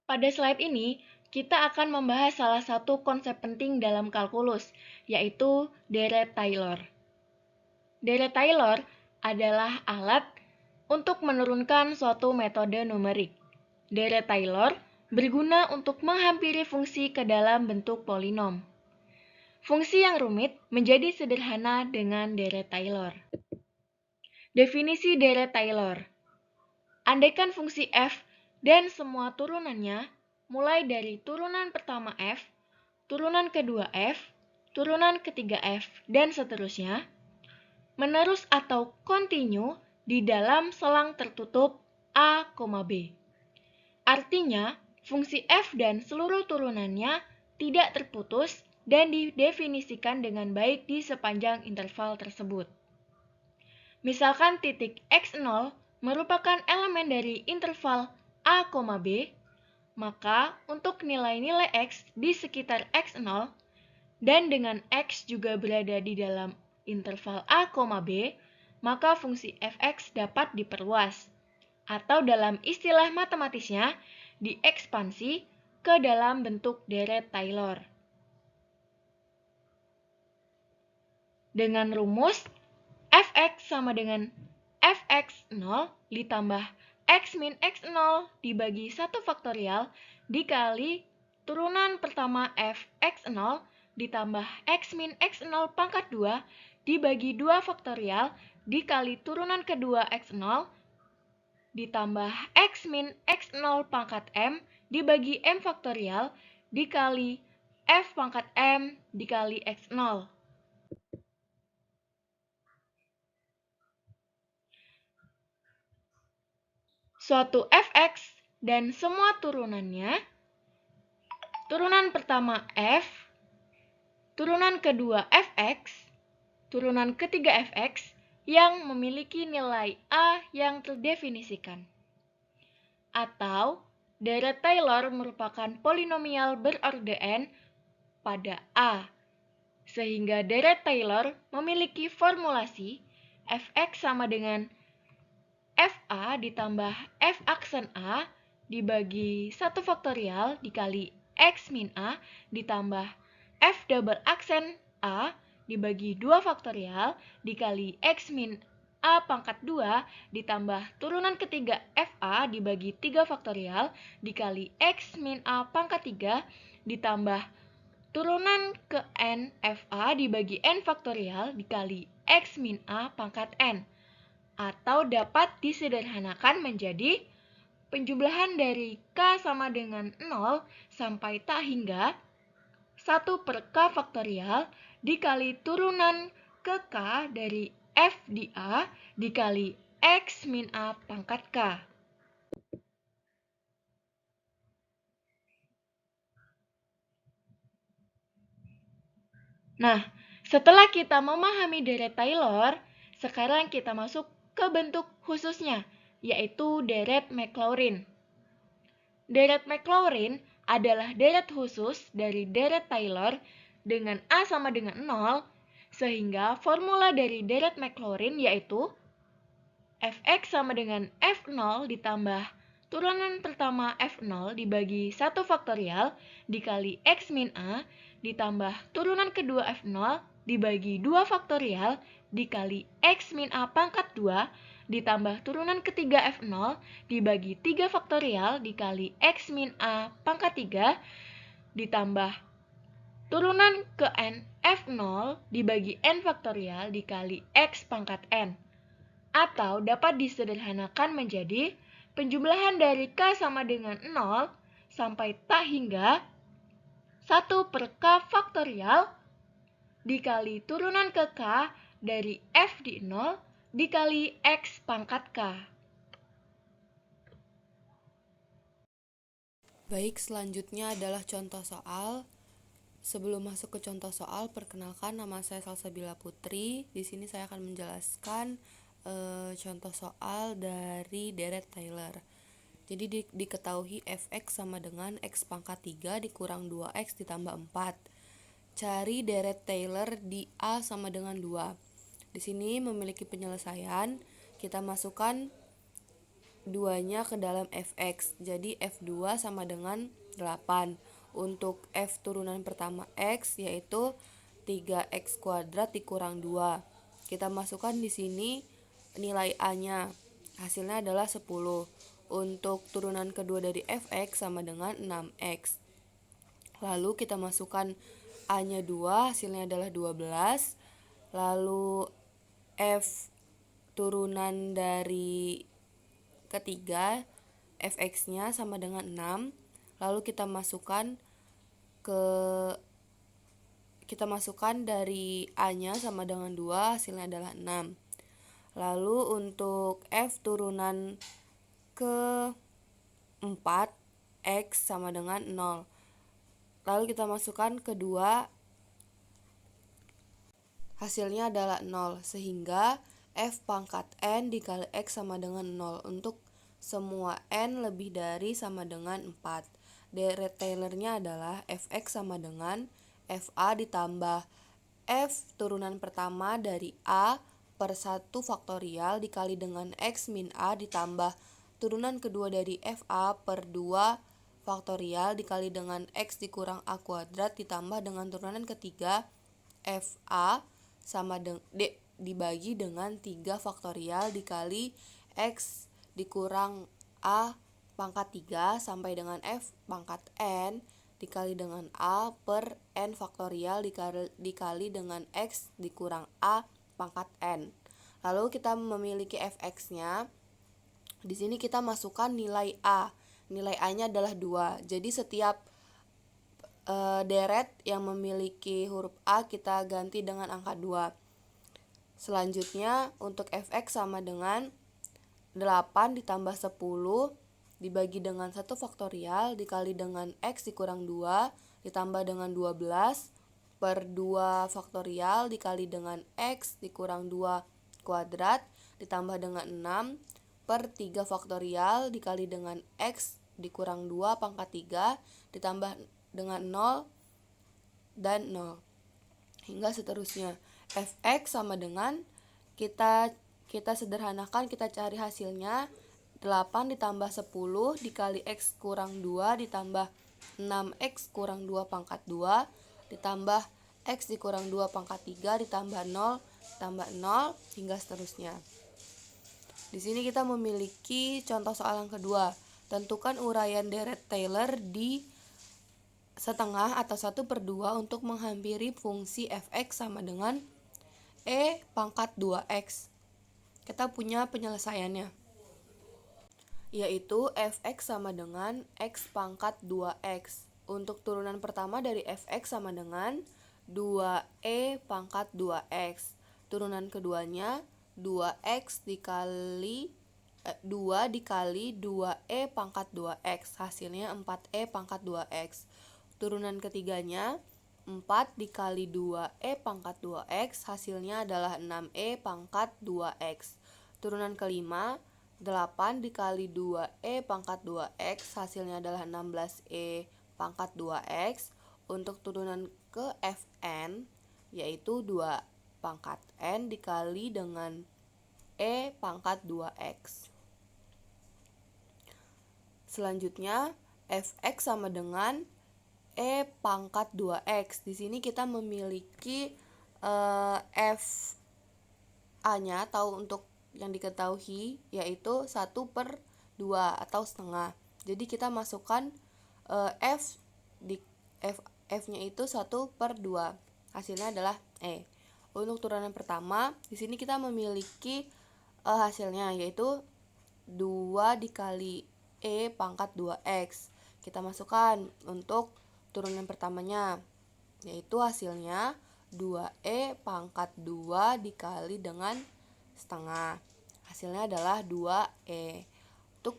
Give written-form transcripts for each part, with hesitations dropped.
Pada slide ini, kita akan membahas salah satu konsep penting dalam kalkulus, yaitu deret Taylor. Deret Taylor adalah alat untuk menurunkan suatu metode numerik. Deret Taylor berguna untuk menghampiri fungsi ke dalam bentuk polinom. Fungsi yang rumit menjadi sederhana dengan deret Taylor. Definisi deret Taylor. Andaikan fungsi f dan semua turunannya, mulai dari turunan pertama f, turunan kedua f, turunan ketiga f, dan seterusnya, menerus atau kontinu di dalam selang tertutup a, b. Artinya, fungsi f dan seluruh turunannya tidak terputus dan didefinisikan dengan baik di sepanjang interval tersebut. Misalkan titik x0 merupakan elemen dari interval a, b, maka untuk nilai-nilai x di sekitar x0 dan dengan x juga berada di dalam interval a, b, maka fungsi fx dapat diperluas, atau dalam istilah matematisnya, diekspansi ke dalam bentuk deret Taylor. Dengan rumus fx sama dengan fx0 ditambah x min x0 dibagi 1 faktorial dikali turunan pertama fx0 ditambah x min x0 pangkat 2 dibagi 2 faktorial dikali turunan kedua x0 ditambah x min x0 pangkat m dibagi m faktorial dikali f pangkat m dikali x0. Suatu fx dan semua turunannya, turunan pertama f, turunan kedua fx, turunan ketiga fx yang memiliki nilai a yang terdefinisikan. Atau, deret Taylor merupakan polinomial berorde n pada a, sehingga deret Taylor memiliki formulasi fx sama dengan fa ditambah f aksen a dibagi 1 faktorial dikali x min a ditambah f double aksen a dibagi 2 faktorial dikali x min a pangkat 2 ditambah turunan ketiga fa dibagi 3 faktorial dikali x min a pangkat 3 ditambah turunan ke n fa dibagi n faktorial dikali x min a pangkat n, atau dapat disederhanakan menjadi penjumlahan dari k sama dengan 0 sampai tak hingga 1 per k faktorial dikali turunan ke k dari f di a dikali x min a pangkat k. Nah, setelah kita memahami deret Taylor, sekarang kita masuk ke bentuk khususnya, yaitu deret Maclaurin. Deret Maclaurin adalah deret khusus dari deret Taylor dengan A sama dengan 0, sehingga formula dari deret Maclaurin yaitu fx sama dengan f0 ditambah turunan pertama f0 dibagi 1 faktorial dikali x min a ditambah turunan kedua f0 dibagi 2 faktorial dikali x min a pangkat 2 ditambah turunan ketiga f0 dibagi 3 faktorial dikali x min a pangkat 3 ditambah turunan ke n f0 dibagi n faktorial dikali x pangkat n, atau dapat disederhanakan menjadi penjumlahan dari k sama dengan 0 sampai tak hingga 1 per k faktorial dikali turunan ke k dari f di 0 dikali x pangkat k. Baik, selanjutnya adalah contoh soal. Sebelum masuk ke contoh soal, perkenalkan nama saya Salsabila Putri. Di sini saya akan menjelaskan contoh soal dari deret Taylor. Jadi diketahui fx sama dengan x pangkat 3 dikurang 2x ditambah 4. Cari deret Taylor di A sama dengan 2. Di sini memiliki penyelesaian. Kita masukkan 2-nya ke dalam fx. Jadi F2 sama dengan 8. Untuk F turunan pertama X yaitu 3x kuadrat dikurang 2. Kita masukkan di sini nilai A-nya. Hasilnya adalah 10. Untuk turunan kedua dari fx sama dengan 6x. Lalu kita masukkan A-nya 2, hasilnya adalah 12. Lalu F turunan dari ketiga fx-nya sama dengan 6. Lalu kita masukkan dari A-nya sama dengan 2, hasilnya adalah 6. Lalu untuk F turunan ke 4 X sama dengan 0. Lalu kita masukkan kedua, hasilnya adalah 0, sehingga F pangkat N dikali X sama dengan 0 untuk semua N lebih dari sama dengan 4. Deret Taylor-nya adalah Fx sama dengan Fa ditambah F turunan pertama dari A per 1 faktorial dikali dengan X min A ditambah turunan kedua dari Fa per 2 faktorial dikali dengan X dikurang A kuadrat ditambah dengan turunan ketiga Fa sama dibagi dengan 3 faktorial dikali X dikurang A pangkat 3 sampai dengan F pangkat N dikali dengan A per N faktorial dikali dengan X dikurang A pangkat N. Lalu kita memiliki Fx-nya. Di sini kita masukkan nilai A. Nilai A-nya adalah 2. Jadi setiap deret yang memiliki huruf A kita ganti dengan angka 2. Selanjutnya untuk Fx sama dengan 8 ditambah 10 dibagi dengan 1 faktorial dikali dengan X dikurang 2 ditambah dengan 12 per 2 faktorial dikali dengan X dikurang 2 kuadrat ditambah dengan 6 per 3 faktorial dikali dengan X dikurang 2 pangkat 3 ditambah dengan 0 dan 0 hingga seterusnya. Fx sama dengan kita sederhanakan, kita cari hasilnya 8 ditambah 10 dikali X kurang 2 ditambah 6X kurang 2 pangkat 2 ditambah X dikurang 2 pangkat 3 ditambah 0 tambah 0 hingga seterusnya. Di sini kita memiliki contoh soal yang kedua. Tentukan uraian deret Taylor di setengah atau 1/2 untuk menghampiri fungsi fx sama dengan E pangkat 2x. Kita punya penyelesaiannya, yaitu fx sama dengan x pangkat 2x. Untuk turunan pertama dari fx sama dengan 2e pangkat 2x. Turunan keduanya 2x dikali 2 dikali 2e pangkat 2x, hasilnya 4e pangkat 2x. Turunan ketiganya 4 dikali 2e pangkat 2x, hasilnya adalah 6e pangkat 2x. Turunan kelima 8 dikali 2e pangkat 2x, hasilnya adalah 16e pangkat 2x. Untuk turunan ke Fn yaitu 2 pangkat n dikali dengan e pangkat 2x. Selanjutnya fx sama dengan E pangkat 2x. Di sini kita memiliki F A-nya atau untuk yang diketahui yaitu 1/2 atau setengah. Jadi kita masukkan F di F-nya itu 1/2. Hasilnya adalah E. Untuk turunan pertama, di sini kita memiliki hasilnya yaitu 2 dikali E pangkat 2x. Kita masukkan untuk turunan pertamanya, yaitu hasilnya 2e pangkat 2 dikali dengan setengah. Hasilnya adalah 2e. Untuk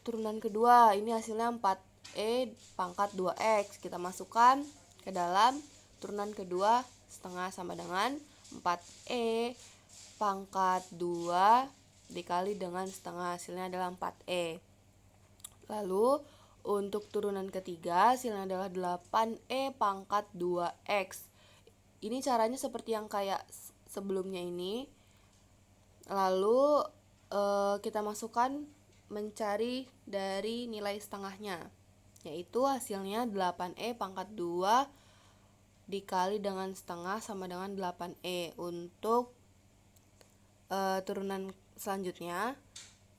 turunan kedua, ini hasilnya 4e pangkat 2x. Kita masukkan ke dalam turunan kedua setengah sama dengan 4e pangkat 2 dikali dengan setengah. Hasilnya adalah 4e. Lalu untuk turunan ketiga hasilnya adalah 8e pangkat 2x. Ini caranya seperti yang kayak sebelumnya ini. Lalu kita masukkan mencari dari nilai setengahnya, yaitu hasilnya 8E pangkat 2 dikali dengan setengah sama dengan 8E. Untuk turunan selanjutnya,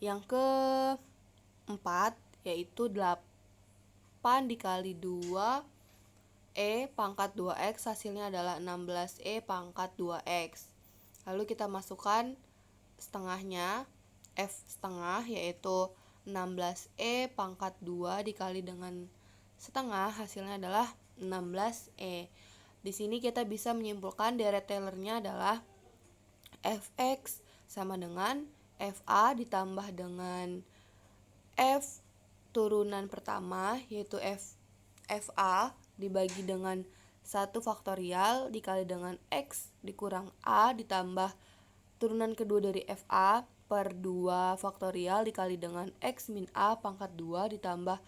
yang keempat, yaitu 8 dikali 2 E pangkat 2X, hasilnya adalah 16E pangkat 2X. Lalu kita masukkan setengahnya, F setengah, yaitu 16E pangkat 2 dikali dengan setengah, hasilnya adalah 16E. Di sini kita bisa menyimpulkan deret Taylor-nya adalah Fx sama dengan Fa ditambah dengan F turunan pertama, yaitu Fa dibagi dengan 1 faktorial dikali dengan X dikurang A ditambah turunan kedua dari Fa per 2 faktorial dikali dengan X min A pangkat 2 ditambah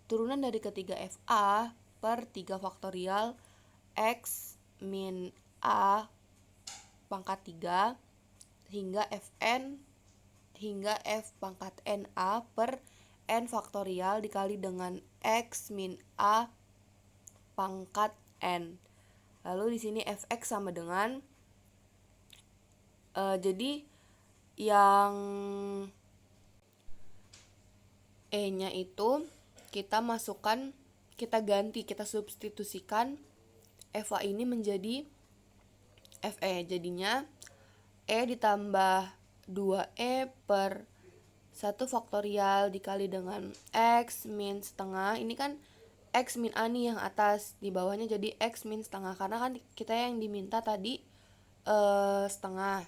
turunan dari ketiga Fa per 3 faktorial X min A pangkat 3 hingga Fn hingga F pangkat Na per N faktorial dikali dengan X min A pangkat N. Lalu di sini Fx sama dengan jadi yang E-nya itu kita masukkan, kita ganti, kita substitusikan Fa ini menjadi Fe. Jadinya E ditambah 2E per 1 faktorial dikali dengan X min setengah. Ini kan X min A nih yang atas, di bawahnya jadi X min setengah, karena kan kita yang diminta tadi setengah.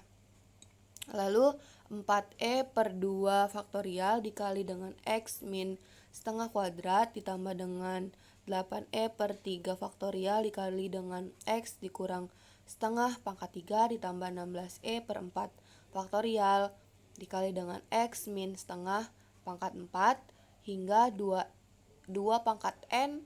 Lalu 4E per 2 faktorial dikali dengan X min setengah kuadrat ditambah dengan 8E per 3 faktorial dikali dengan X dikurang setengah pangkat 3 ditambah 16E per 4 faktorial dikali dengan X min setengah pangkat 4 hingga 2 pangkat N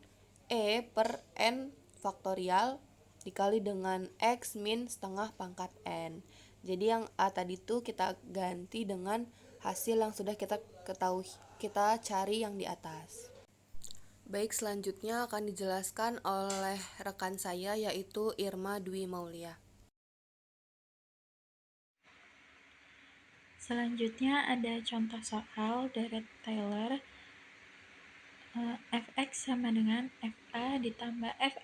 E per N faktorial dikali dengan X min setengah pangkat N. Jadi yang A tadi itu kita ganti dengan hasil yang sudah kita ketahui, kita cari yang di atas. Baik, selanjutnya akan dijelaskan oleh rekan saya, yaitu Irma Dwi Maulia. Selanjutnya ada contoh soal deret Taylor. Fx sama dengan Fa ditambah F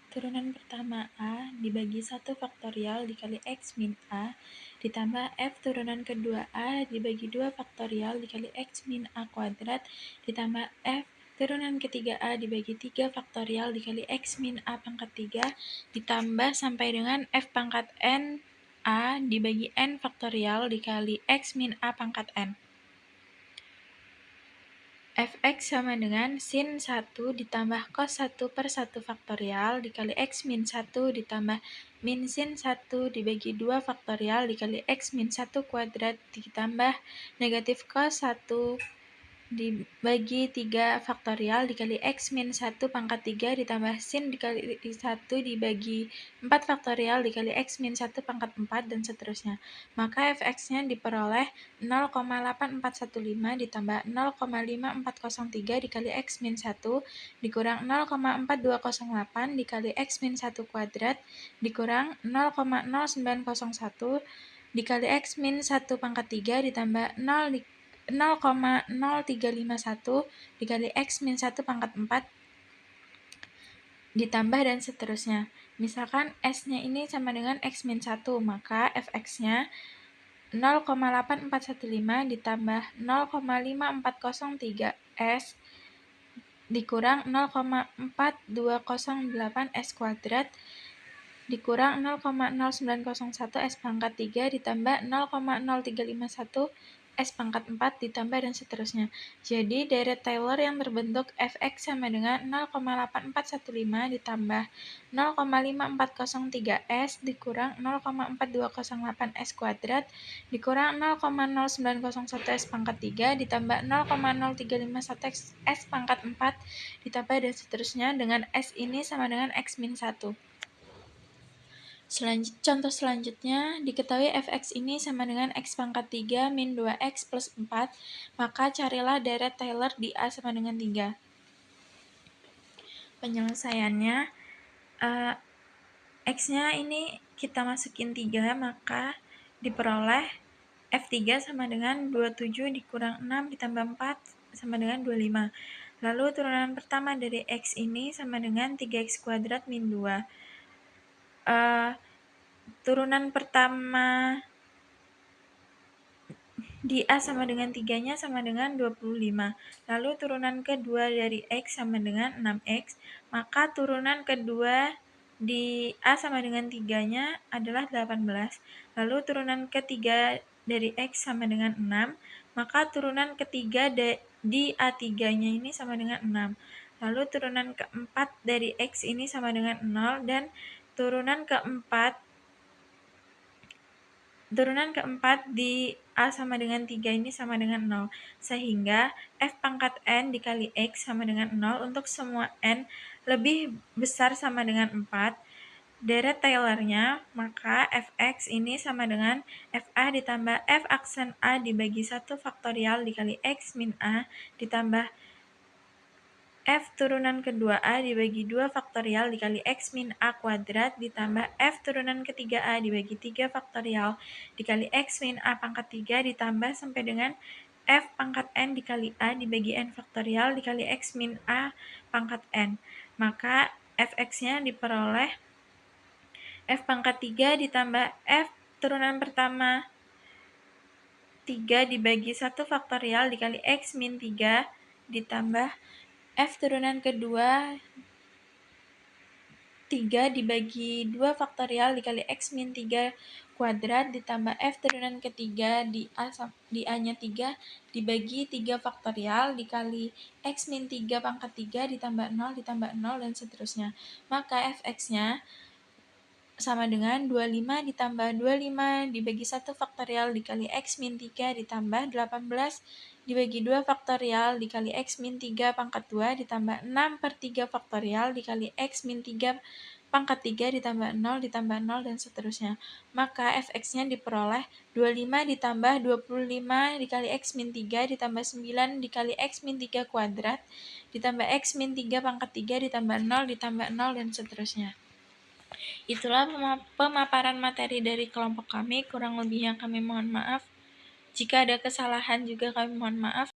turunan pertama A dibagi 1 faktorial dikali X min A ditambah F turunan kedua A dibagi 2 faktorial dikali X min A kuadrat ditambah F turunan ketiga A dibagi 3 faktorial dikali X min A pangkat 3 ditambah sampai dengan F pangkat N A dibagi N faktorial dikali X min A pangkat N. Fx sama dengan sin 1 ditambah cos 1 per 1 faktorial dikali X min 1 ditambah min sin 1 dibagi 2 faktorial dikali X min 1 kuadrat ditambah negatif cos 1 dibagi 3 faktorial dikali X min 1 pangkat 3 ditambah sin dikali 1 dibagi 4 faktorial dikali X min 1 pangkat 4 dan seterusnya. Maka Fx-nya diperoleh 0,8415 ditambah 0,5403 dikali X min 1 dikurang 0,4208 dikali X min 1 kuadrat dikurang 0,0901 dikali X min 1 pangkat 3 ditambah 0,0351 dikali X min 1 pangkat 4 ditambah dan seterusnya. Misalkan S-nya ini sama dengan X min 1, maka Fx-nya 0,8415 ditambah 0,5403 S dikurang 0,4208 S kuadrat dikurang 0,0901 S pangkat 3 ditambah 0,0351 S pangkat 4 ditambah dan seterusnya. Jadi deret Taylor yang berbentuk Fx sama dengan 0,8415 ditambah 0,5403 S dikurang 0,4208 S kuadrat dikurang 0,0901 S pangkat 3 ditambah 0,0351 S pangkat 4 ditambah dan seterusnya dengan S ini sama dengan X min 1. Contoh selanjutnya, diketahui f(x) ini sama dengan x pangkat 3 min 2x plus 4, maka carilah deret Taylor di A sama dengan 3. Penyelesaiannya, x-nya ini kita masukin 3, maka diperoleh f3 sama dengan 27 dikurang 6 ditambah 4 sama dengan 25. Lalu turunan pertama dari x ini sama dengan 3x kuadrat min 2. Turunan pertama di A sama dengan 3-nya sama dengan 25. Lalu turunan kedua dari X sama dengan 6X, maka turunan kedua di A sama dengan 3-nya adalah 18. Lalu turunan ketiga dari X sama dengan 6, maka turunan ketiga di A3-nya ini sama dengan 6. Lalu turunan keempat dari X ini sama dengan 0, dan turunan keempat di A sama dengan 3 ini sama dengan 0, sehingga f pangkat n dikali x sama dengan 0 untuk semua n lebih besar sama dengan 4. Deret Taylornya, maka fx ini sama dengan fa ditambah f aksen a dibagi 1 faktorial dikali x min a ditambah f turunan kedua A dibagi 2 faktorial dikali x min A kuadrat ditambah f turunan ketiga A dibagi 3 faktorial dikali x min A pangkat 3 ditambah sampai dengan f pangkat n dikali A dibagi n faktorial dikali x min A pangkat n. Maka fx-nya diperoleh f pangkat 3 ditambah f turunan pertama 3 dibagi 1 faktorial dikali x min 3 ditambah f turunan kedua 3 dibagi 2 faktorial dikali x min 3 kuadrat ditambah f turunan ketiga di A-nya 3 dibagi 3 faktorial dikali x min 3 pangkat 3 ditambah 0 dan seterusnya. Maka fx-nya sama dengan 25 ditambah 25 dibagi 1 faktorial dikali x min 3 ditambah 18 dibagi 2 faktorial dikali x min 3 pangkat 2 ditambah 6 per 3 faktorial dikali x min 3 pangkat 3 ditambah 0 dan seterusnya. Maka fx-nya diperoleh 25 ditambah 25 dikali x min 3 ditambah 9 dikali x min 3 kuadrat ditambah x min 3 pangkat 3 ditambah 0 dan seterusnya. Itulah pemaparan materi dari kelompok kami, kurang lebihnya kami mohon maaf. Jika ada kesalahan juga kami mohon maaf.